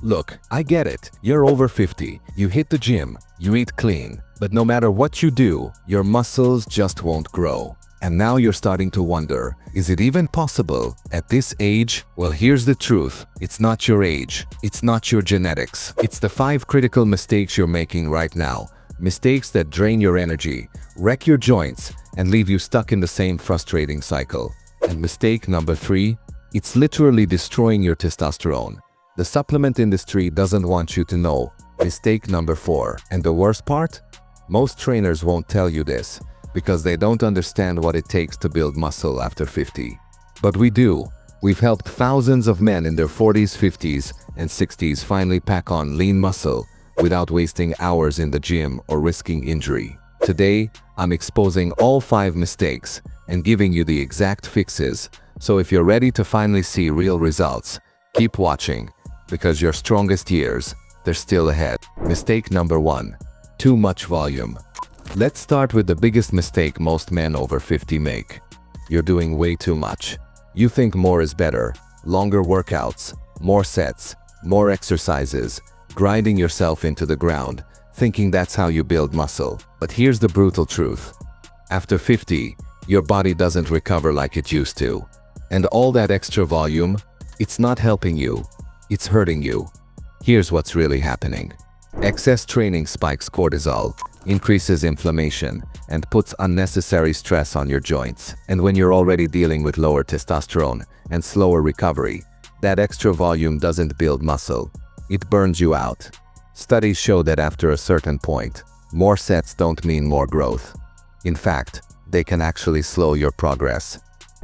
Look, I get it. You're over 50. You hit the gym. You eat clean. But no matter what you do, your muscles just won't grow. And now you're starting to wonder, is it even possible at this age? Well, here's the truth. It's not your age. It's not your genetics. It's the 5 critical mistakes you're making right now. Mistakes that drain your energy, wreck your joints, and leave you stuck in the same frustrating cycle. And mistake number 3, it's literally destroying your testosterone. The supplement industry doesn't want you to know. Mistake number 4. And the worst part? Most trainers won't tell you this, because they don't understand what it takes to build muscle after 50. But we do. We've helped thousands of men in their 40s, 50s, and 60s finally pack on lean muscle without wasting hours in the gym or risking injury. Today, I'm exposing all 5 mistakes and giving you the exact fixes. So if you're ready to finally see real results, keep watching, because your strongest years, they're still ahead. Mistake number 1. Too much volume. Let's start with the biggest mistake most men over 50 make. You're doing way too much. You think more is better. Longer workouts, more sets, more exercises, grinding yourself into the ground, thinking that's how you build muscle. But here's the brutal truth. After 50, your body doesn't recover like it used to. And all that extra volume, it's not helping you, it's hurting you. Here's what's really happening. Excess training spikes cortisol, increases inflammation, and puts unnecessary stress on your joints. And when you're already dealing with lower testosterone and slower recovery, that extra volume doesn't build muscle. It burns you out. Studies show that after a certain point, more sets don't mean more growth. In fact, they can actually slow your progress.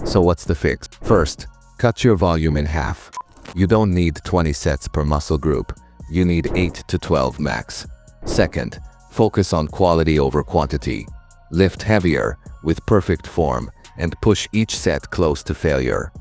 So what's the fix? First, cut your volume in half. You don't need 20 sets per muscle group. You need 8 to 12 max. Second, focus on quality over quantity. Lift heavier, with perfect form, and push each set close to failure.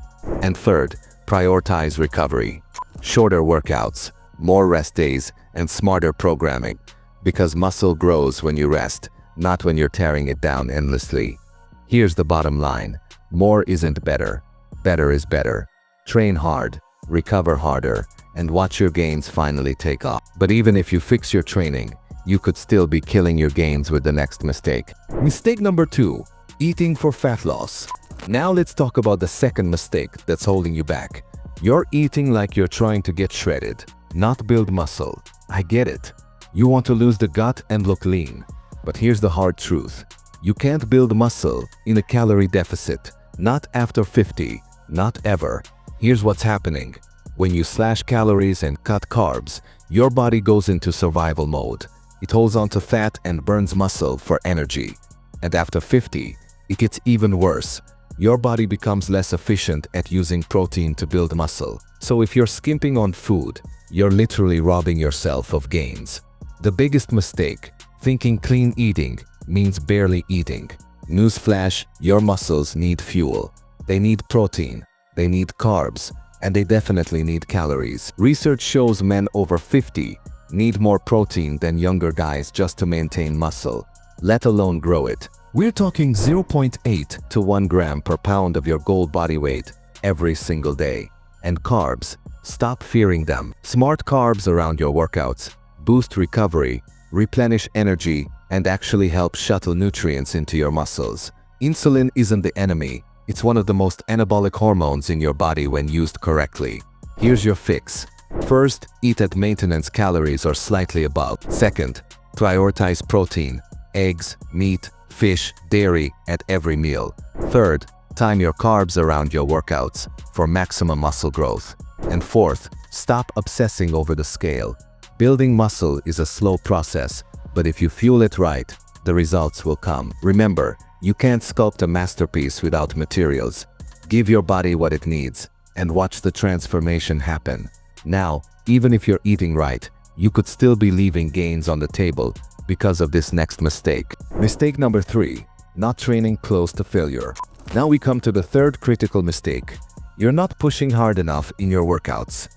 And third, prioritize recovery. Shorter workouts, more rest days, and smarter programming. Because muscle grows when you rest, not when you're tearing it down endlessly. Here's the bottom line. More isn't better. Better is better. Train hard, recover harder, and watch your gains finally take off. But even if you fix your training, you could still be killing your gains with the next mistake. Mistake number 2, eating for fat loss. Now let's talk about the second mistake that's holding you back. You're eating like you're trying to get shredded, not build muscle. I get it. You want to lose the gut and look lean. But here's the hard truth. You can't build muscle in a calorie deficit. Not after 50, not ever. Here's what's happening. When you slash calories and cut carbs, your body goes into survival mode. It holds onto fat and burns muscle for energy. And after 50, it gets even worse. Your body becomes less efficient at using protein to build muscle. So if you're skimping on food, you're literally robbing yourself of gains. The biggest mistake, thinking clean eating means barely eating. Newsflash, your muscles need fuel. They need protein, they need carbs, and they definitely need calories. Research shows men over 50 need more protein than younger guys just to maintain muscle, let alone grow it. We're talking 0.8 to 1 gram per pound of your goal body weight every single day. And carbs, stop fearing them. Smart carbs around your workouts boost recovery, replenish energy, and actually help shuttle nutrients into your muscles. Insulin isn't the enemy. It's one of the most anabolic hormones in your body when used correctly. Here's your fix. First, eat at maintenance calories or slightly above. Second, prioritize protein, eggs, meat, fish, dairy at every meal. Third, time your carbs around your workouts for maximum muscle growth. And fourth, stop obsessing over the scale. Building muscle is a slow process, but if you fuel it right, the results will come. Remember, you can't sculpt a masterpiece without materials. Give your body what it needs and watch the transformation happen. Now, even if you're eating right, you could still be leaving gains on the table because of this next mistake. Mistake number 3, not training close to failure. Now we come to the third critical mistake. You're not pushing hard enough in your workouts.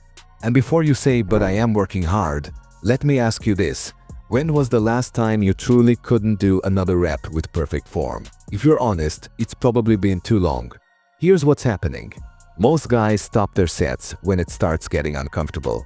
And before you say, but I am working hard, let me ask you this. When was the last time you truly couldn't do another rep with perfect form? If you're honest, it's probably been too long. Here's what's happening. Most guys stop their sets when it starts getting uncomfortable.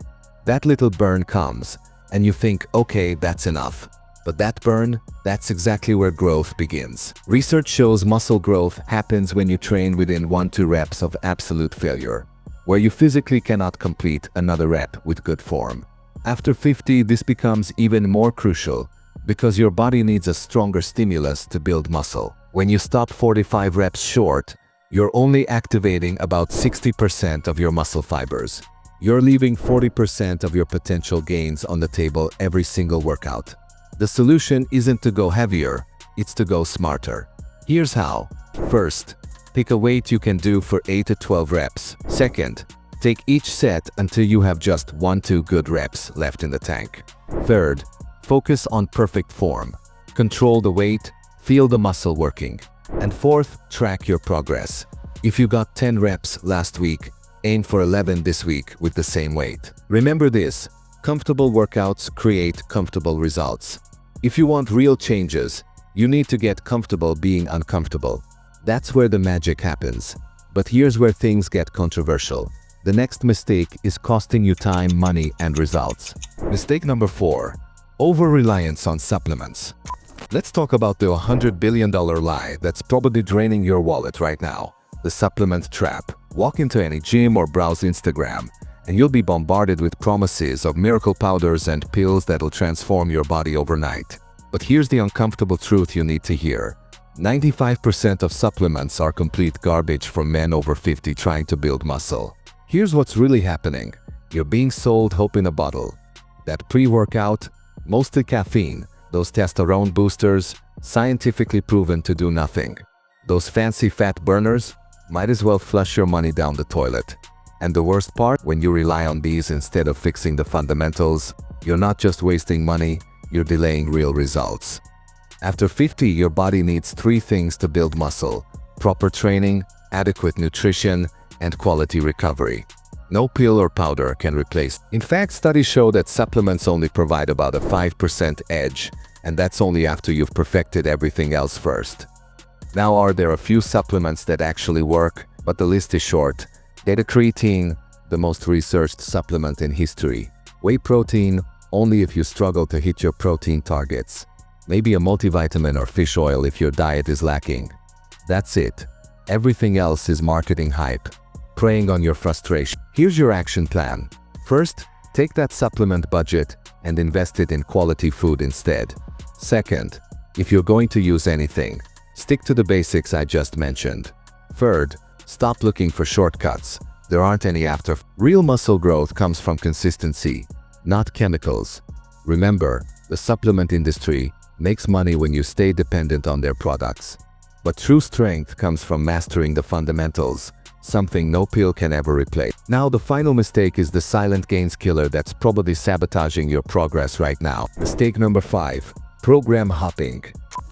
That little burn comes, and you think, okay, that's enough. But that burn, that's exactly where growth begins. Research shows muscle growth happens when you train within 1-2 reps of absolute failure, where you physically cannot complete another rep with good form. After 50, this becomes even more crucial because your body needs a stronger stimulus to build muscle. When you stop 45 reps short, you're only activating about 60% of your muscle fibers. You're leaving 40% of your potential gains on the table every single workout. The solution isn't to go heavier, it's to go smarter. Here's how. First, pick a weight you can do for 8 to 12 reps. Second, take each set until you have just 1-2 good reps left in the tank. Third, focus on perfect form. Control the weight, feel the muscle working. And fourth, track your progress. If you got 10 reps last week, aim for 11 this week with the same weight. Remember this, comfortable workouts create comfortable results. If you want real changes, you need to get comfortable being uncomfortable. That's where the magic happens. But here's where things get controversial. The next mistake is costing you time, money, and results. Mistake number 4. Over-reliance on supplements. Let's talk about the $100 billion lie that's probably draining your wallet right now. The supplement trap. Walk into any gym or browse Instagram, and you'll be bombarded with promises of miracle powders and pills that'll transform your body overnight. But here's the uncomfortable truth you need to hear. 95% of supplements are complete garbage for men over 50 trying to build muscle. Here's what's really happening. You're being sold hope in a bottle. That pre-workout, mostly caffeine, those testosterone boosters, scientifically proven to do nothing. Those fancy fat burners, might as well flush your money down the toilet. And the worst part, when you rely on these instead of fixing the fundamentals, you're not just wasting money, you're delaying real results. After 50, your body needs 3 things to build muscle: proper training, adequate nutrition, and quality recovery. No pill or powder can replace. In fact, studies show that supplements only provide about a 5% edge, and that's only after you've perfected everything else first. Now, are there a few supplements that actually work? But the list is short. Beta-creatine, the most researched supplement in history. Whey protein, only if you struggle to hit your protein targets. Maybe a multivitamin or fish oil if your diet is lacking. That's it. Everything else is marketing hype, preying on your frustration. Here's your action plan. First, take that supplement budget and invest it in quality food instead. Second, if you're going to use anything, stick to the basics I just mentioned. Third, stop looking for shortcuts. There aren't any after. Real muscle growth comes from consistency, not chemicals. Remember, the supplement industry makes money when you stay dependent on their products. But true strength comes from mastering the fundamentals, something no pill can ever replace. Now, the final mistake is the silent gains killer that's probably sabotaging your progress right now. Mistake number 5. Program hopping.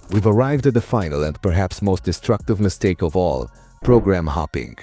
We've arrived at the final and perhaps most destructive mistake of all, program hopping.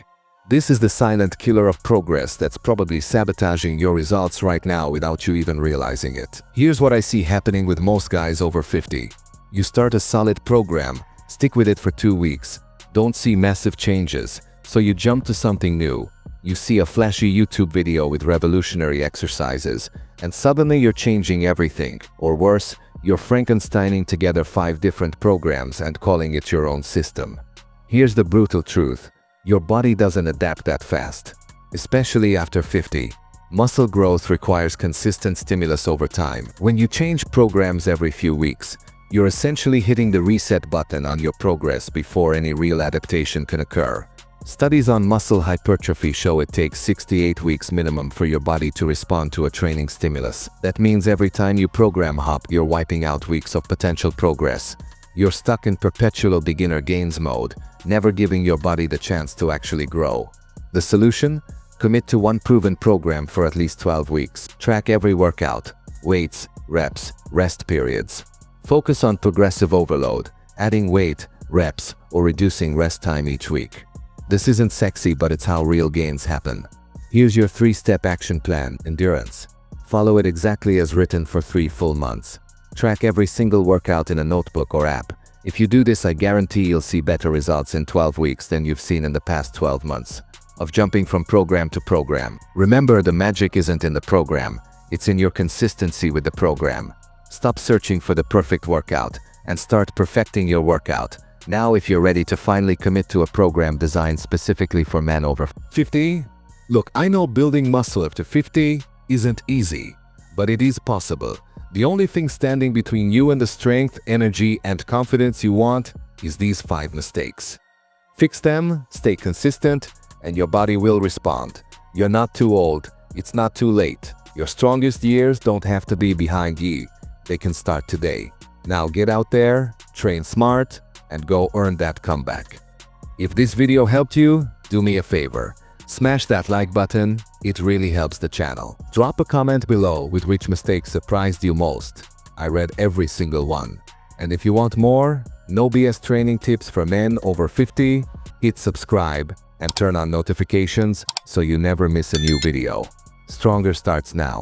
This is the silent killer of progress that's probably sabotaging your results right now without you even realizing it. Here's what I see happening with most guys over 50. You start a solid program, stick with it for 2 weeks, don't see massive changes, so you jump to something new. You see a flashy YouTube video with revolutionary exercises, and suddenly you're changing everything. Or worse, you're Frankensteining together 5 different programs and calling it your own system. Here's the brutal truth. Your body doesn't adapt that fast. Especially after 50. Muscle growth requires consistent stimulus over time. When you change programs every few weeks, you're essentially hitting the reset button on your progress before any real adaptation can occur. Studies on muscle hypertrophy show it takes 68 weeks minimum for your body to respond to a training stimulus. That means every time you program hop, you're wiping out weeks of potential progress. You're stuck in perpetual beginner gains mode, never giving your body the chance to actually grow. The solution? Commit to one proven program for at least 12 weeks. Track every workout, weights, reps, rest periods. Focus on progressive overload, adding weight, reps, or reducing rest time each week. This isn't sexy, but it's how real gains happen. Here's your 3-step action plan. Endurance. Follow it exactly as written for 3 full months. Track every single workout in a notebook or app. If you do this, I guarantee you'll see better results in 12 weeks than you've seen in the past 12 months of jumping from program to program. Remember, the magic isn't in the program, It's in your consistency with the program. Stop searching for the perfect workout and start perfecting your workout. Now, if you're ready to finally commit to a program designed specifically for men over 50, look, I know building muscle up to 50 isn't easy, but it is possible. The only thing standing between you and the strength, energy, and confidence you want is these 5 mistakes. Fix them, stay consistent, and your body will respond. You're not too old. It's not too late. Your strongest years don't have to be behind you. They can start today. Now get out there, train smart, and go earn that comeback. If this video helped you, do me a favor. Smash that like button. It really helps the channel. Drop a comment below with which mistake surprised you most. I read every single one. And if you want more, no BS training tips for men over 50, hit subscribe and turn on notifications so you never miss a new video. Stronger starts now.